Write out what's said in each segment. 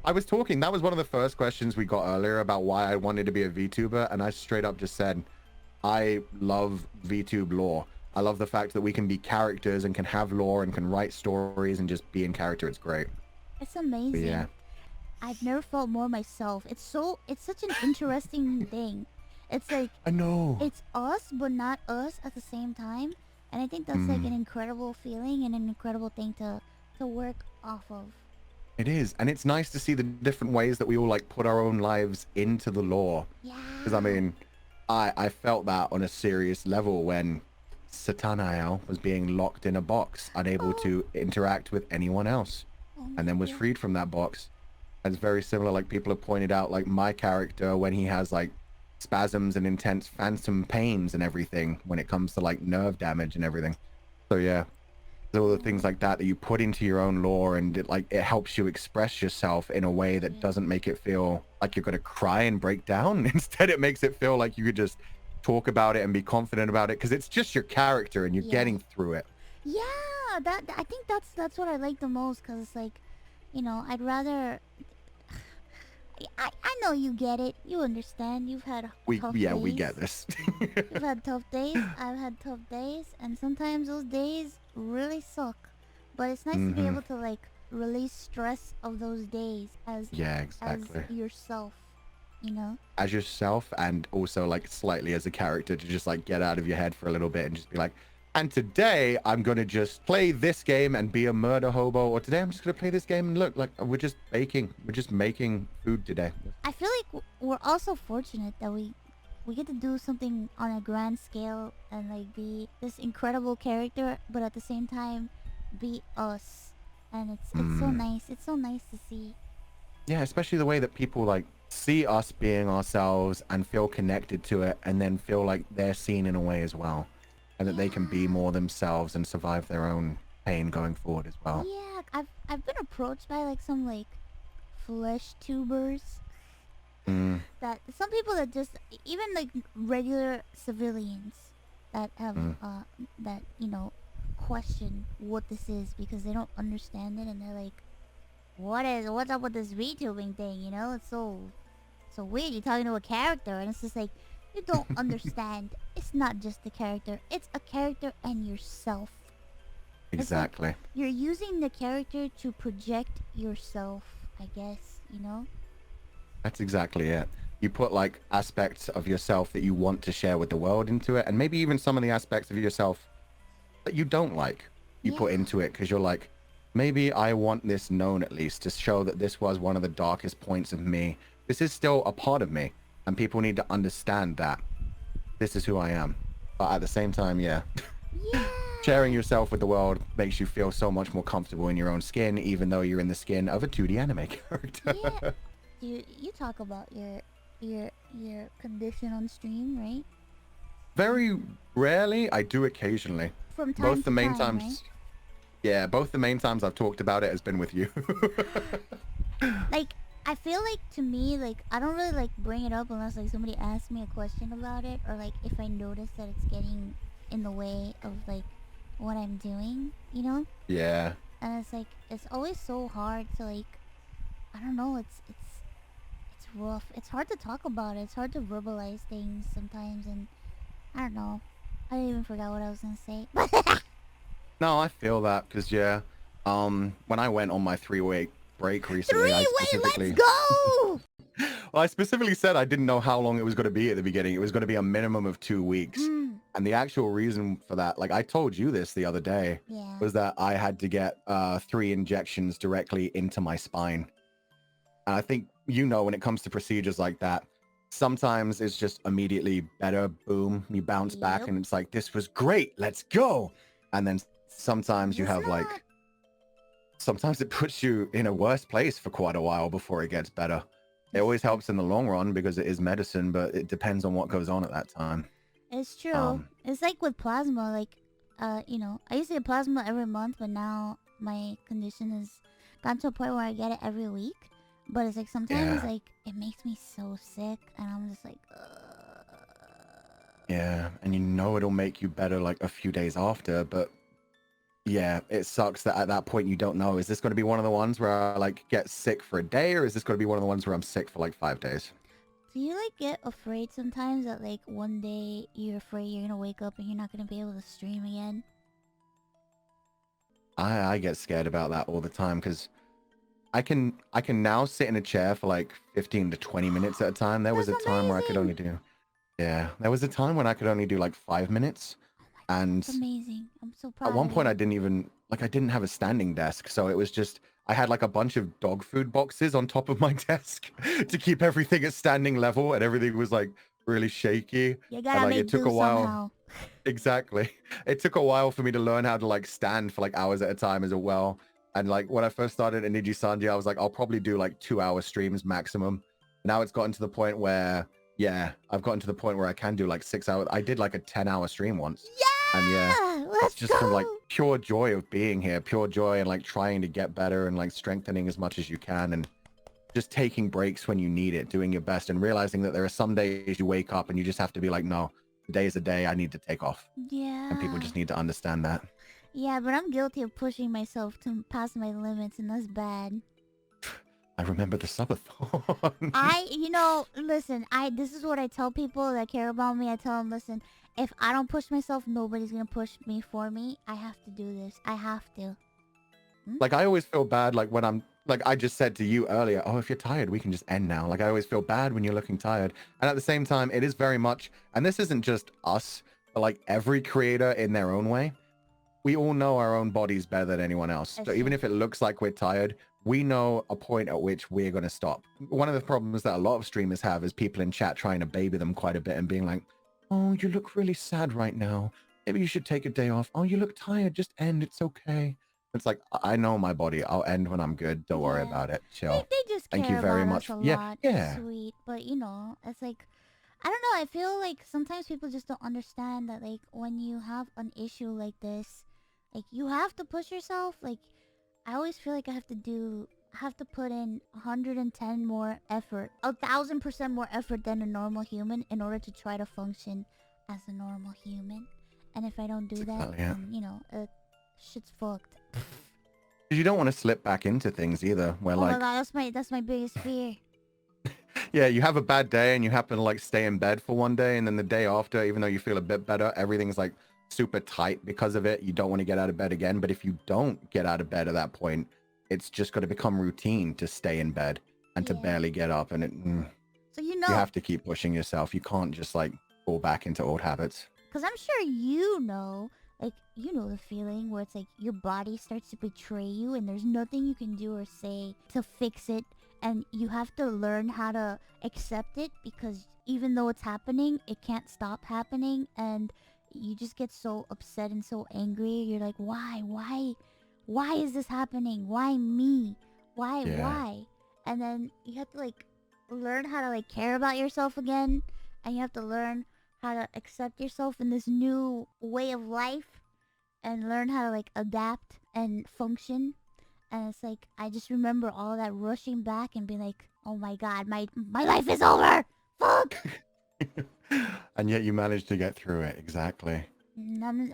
I was talking, that was one of the first questions we got earlier about why I wanted to be a VTuber, and I straight up just said, I love VTube lore. I love the fact that we can be characters and can have lore and can write stories and just be in character. It's great. It's amazing. But yeah. I've never felt more myself. It's such an interesting thing. It's like, I know. It's us, but not us at the same time. And I think that's like an incredible feeling and an incredible thing to work off of. It is. And it's nice to see the different ways that we all like put our own lives into the lore. Yeah. Because I mean, I felt that on a serious level when Satanael was being locked in a box, unable to interact with anyone else, and then was freed from that box. And it's very similar, like people have pointed out, like my character, when he has like spasms and intense phantom pains and everything when it comes to like nerve damage and everything. So yeah, all the things like that you put into your own lore, and it helps you express yourself in a way that doesn't make it feel like you're gonna cry and break down. Instead, it makes it feel like you could just talk about it and be confident about it, because it's just your character and you're getting through it. Yeah, I think that's what I like the most, because it's like, you know, I'd rather. I know you get it. You understand. You've had tough days. We get this. You've had tough days. I've had tough days, and sometimes those days really suck. But it's nice to be able to like release stress of those days as as yourself, you know. As yourself, and also like slightly as a character, to just like get out of your head for a little bit and just be like, and today I'm gonna just play this game and be a murder hobo, or today I'm just gonna play this game and look like we're just making food today. I feel like we're also fortunate that we get to do something on a grand scale and like be this incredible character, but at the same time be us. And it's so nice. It's so nice to see. Yeah, especially the way that people like see us being ourselves and feel connected to it, and then feel like they're seen in a way as well, and that they can be more themselves and survive their own pain going forward as well. Yeah, I've been approached by like some like flesh tubers. That some people that just, even like regular civilians that have that, you know, question what this is because they don't understand it, and they're like, what's up with this VTubing thing, you know? It's so weird, you're talking to a character, and it's just like, you don't understand. It's not just the character, it's a character and yourself. Exactly. Like you're using the character to project yourself, I guess, you know? That's exactly it. You put like aspects of yourself that you want to share with the world into it, and maybe even some of the aspects of yourself that you don't like, you put into it, because you're like, maybe I want this known at least to show that this was one of the darkest points of me. This is still a part of me, and people need to understand that this is who I am. But at the same time, sharing yourself with the world makes you feel so much more comfortable in your own skin, even though you're in the skin of a 2D anime character. You talk about your condition on stream, right? Very rarely. I do occasionally. From time both the main time, times. Right? Yeah, both the main times I've talked about it has been with you. Like, I feel like, to me, like, I don't really like bring it up unless like somebody asks me a question about it, or like if I notice that it's getting in the way of like what I'm doing, you know? Yeah. And it's like, it's always so hard to like, I don't know, it's rough. It's hard to talk about it. It's hard to verbalize things sometimes, and I don't know. I even forgot what I was gonna say. No, I feel that, because when I went on my 3-week break recently, let's go! Well, I specifically said I didn't know how long it was going to be at the beginning. It was going to be a minimum of 2 weeks. And the actual reason for that, like I told you this the other day, was that I had to get 3 injections directly into my spine. And I think, you know, when it comes to procedures like that, sometimes it's just immediately better, boom, you bounce back, and it's like, this was great, let's go. And then sometimes you have like, sometimes it puts you in a worse place for quite a while before it gets better. It always helps in the long run because it is medicine, but it depends on what goes on at that time. It's true. It's like with plasma, like, you know, I used to get plasma every month, but now my condition has gotten to a point where I get it every week. But it's like sometimes like it makes me so sick, and I'm just like, yeah, and you know it'll make you better like a few days after, but Yeah, it sucks that at that point you don't know, is this going to be one of the ones where I like get sick for a day, or is this going to be one of the ones where I'm sick for like 5 days? Do you like get afraid sometimes that like one day you're afraid you're gonna wake up and you're not gonna be able to stream again? I get scared about that all the time because I can now sit in a chair for like 15 to 20 minutes at a time. There was a That's time where I could only amazing. do, yeah, there was a time when I could only do like 5 minutes. Oh my god, And that's amazing. I'm so at proud one of point you. I didn't even, like I didn't have a standing desk. So it was just, I had like a bunch of dog food boxes on top of my desk to keep everything at standing level, and everything was like really shaky. You And gotta like it make took do a while. somehow. Exactly. It took a while for me to learn how to like stand for like hours at a time as well. And like when I first started in Niji Sanji, I was like, I'll probably do like 2-hour streams maximum. Now it's gotten to the point where, yeah, I've gotten to the point where I can do like 6 hours. I did like a 10-hour stream once. And yeah, Yeah! it's Let's just from like go! pure joy of being here, pure joy and like trying to get better and like strengthening as much as you can, and just taking breaks when you need it, doing your best, and realizing that there are some days you wake up and you just have to be like, no, today is a day I need to take off. And people Yeah. just need to understand that. Yeah, but I'm guilty of pushing myself to past my limits, and that's bad. I remember the subathon. You know, listen, this is what I tell people that care about me. I tell them, listen, if I don't push myself, nobody's gonna push me for me. I have to do this. I have to. Like, I always feel bad, like, when I'm, like, I just said to you earlier, oh, if you're tired, we can just end now. Like, I always feel bad when you're looking tired. And at the same time, it is very much, and this isn't just us, but like every creator in their own way. We all know our own bodies better than anyone else. That's So even true. if it looks like we're tired, we know a point at which we're going to stop. One of the problems that a lot of streamers have is people in chat trying to baby them quite a bit and being like, oh, you look really sad right now. Maybe you should take a day off. Oh, you look tired. Just end. It's okay. It's like, I know my body. I'll end when I'm good. Don't worry Yeah. about it. Chill. They just Thank you care very about much. us a Yeah. lot. Yeah. Sweet. But, you know, it's like, I don't know. I feel like sometimes people just don't understand that, like, when you have an issue like this, like, you have to push yourself. Like, I always feel like I have to put in 110 more effort, 1,000% more effort than a normal human in order to try to function as a normal human. And if I don't do that, Exactly, yeah. then, you know, shit's fucked. Because you don't want to slip back into things either, where Oh like, my god, that's my biggest fear. yeah, you have a bad day and you happen to like stay in bed for one day, and then the day after, even though you feel a bit better, everything's like super tight because of it. You don't want to get out of bed again. But if you don't get out of bed at that point, it's just going to become routine to stay in bed and to Yeah. barely get up. And So you you know, have to keep pushing yourself. You can't just like fall back into old habits. because I'm sure you know, like, you know the feeling where it's like your body starts to betray you and there's nothing you can do or say to fix it. And you have to learn how to accept it, because even though it's happening, it can't stop happening. And you just get so upset and so angry. You're like, why is this happening? Why me? Yeah. Why? And then you have to like learn how to like care about yourself again. And you have to learn how to accept yourself in this new way of life, and learn how to like adapt and function. And it's like, I just remember all that rushing back and being like, oh my god, my life is over. Fuck. And yet you managed to get through it. Exactly. And I mean,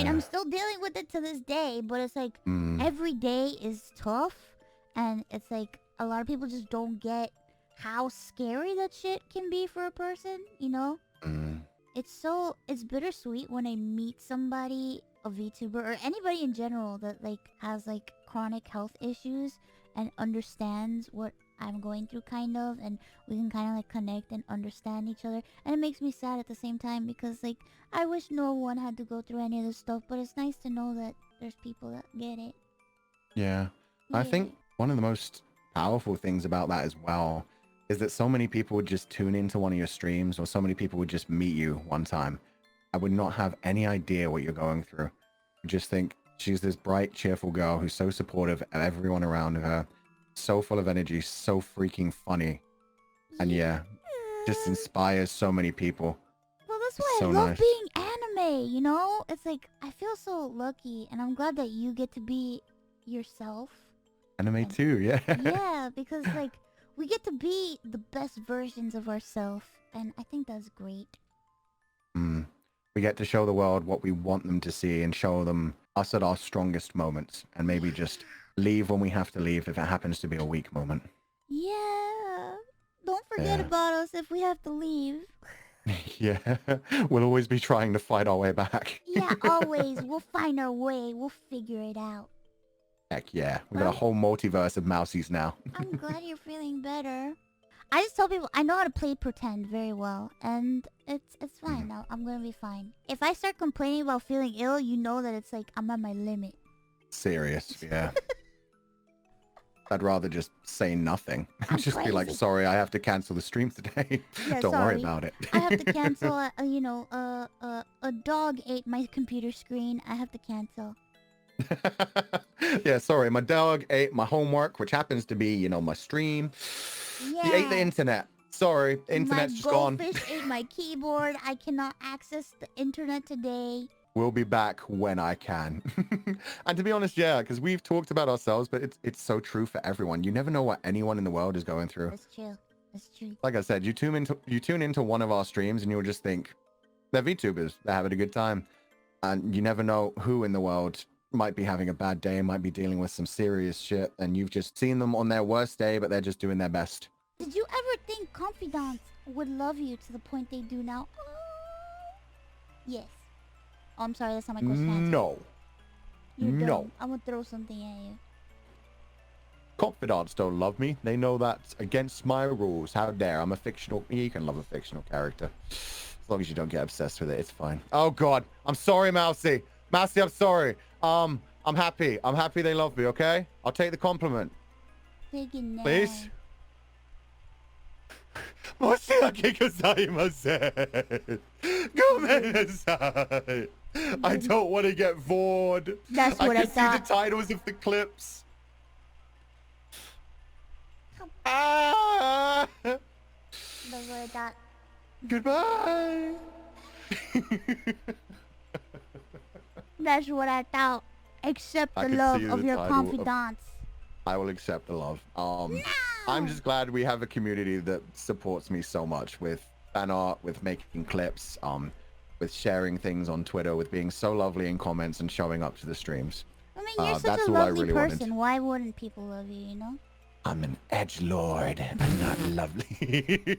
Yeah. I'm still dealing with it to this day, but it's like Mm. every day is tough, and it's like a lot of people just don't get how scary that shit can be for a person, you know? Mm. It's bittersweet when I meet somebody, a VTuber or anybody in general, that like has like chronic health issues and understands what I'm going through, kind of, and we can kind of like connect and understand each other. And it makes me sad at the same time, because like I wish no one had to go through any of this stuff, but it's nice to know that there's people that get it. Yeah. I Yeah. think one of the most powerful things about that as well is that so many people would just tune into one of your streams, or so many people would just meet you one time. I would not have any idea what you're going through. Just think she's this bright, cheerful girl who's so supportive of everyone around her, so full of energy, so freaking funny. And yeah, just inspires so many people. Well, that's It's why so I love nice. being anime, you know? It's like, I feel so lucky, and I'm glad that you get to be yourself. Anime too, yeah. Yeah, because, like, we get to be the best versions of ourselves, and I think that's great. We get to show the world what we want them to see and show them us at our strongest moments and maybe just leave when we have to leave if it happens to be a weak moment. Yeah. Don't forget about us if we have to leave. Yeah, we'll always be trying to fight our way back. Yeah, always. We'll find our way. We'll figure it out. Heck yeah. We got a whole multiverse of mousies now. I'm glad you're feeling better. I just tell people I know how to play pretend very well, and it's fine. I'm gonna be fine. If I start complaining about feeling ill, you know that it's like I'm at my limit. Serious, yeah. I'd rather just say nothing. Just crazy. be like, sorry, I have to cancel the stream today. Yeah, Don't worry about it. I have to cancel. A dog ate my computer screen. I have to cancel. Yeah, sorry, my dog ate my homework, which happens to be, you know, my stream. Yeah. He ate the internet. Sorry, internet's just gone. My goldfish ate my keyboard. I cannot access the internet today. We'll be back when I can. And to be honest, yeah, because we've talked about ourselves, but it's so true for everyone. You never know what anyone in the world is going through. That's true. That's true. Like I said, you tune into one of our streams and you'll just think, they're VTubers. They're having a good time. And you never know who in the world might be having a bad day, might be dealing with some serious shit, and you've just seen them on their worst day, but they're just doing their best. Did you ever think confidants would love you to the point they do now? Yes. Oh, I'm sorry, that's not my question. No. No. I'm gonna throw something at you. Confidants don't love me. They know that's against my rules. How dare. I'm a fictional... You can love a fictional character. As long as you don't get obsessed with it, it's fine. Oh, God. I'm sorry, Mousy. Mousy, I'm sorry. I'm happy. I'm happy they love me, okay? I'll take the compliment. Take it now. Please? 申し訳ございません。ごめんなさい. I don't want to get bored. That's what I can see the titles of the clips. Ah! That's what I thought. Goodbye. That's what I thought. Accept the love of your confidants. I will accept the love. I'm just glad we have a community that supports me so much with fan art, with making clips, with sharing things on Twitter, with being so lovely in comments and showing up to the streams. I mean, you're such a lovely person. Why wouldn't people love you, you know? I'm an edgelord. I'm not lovely.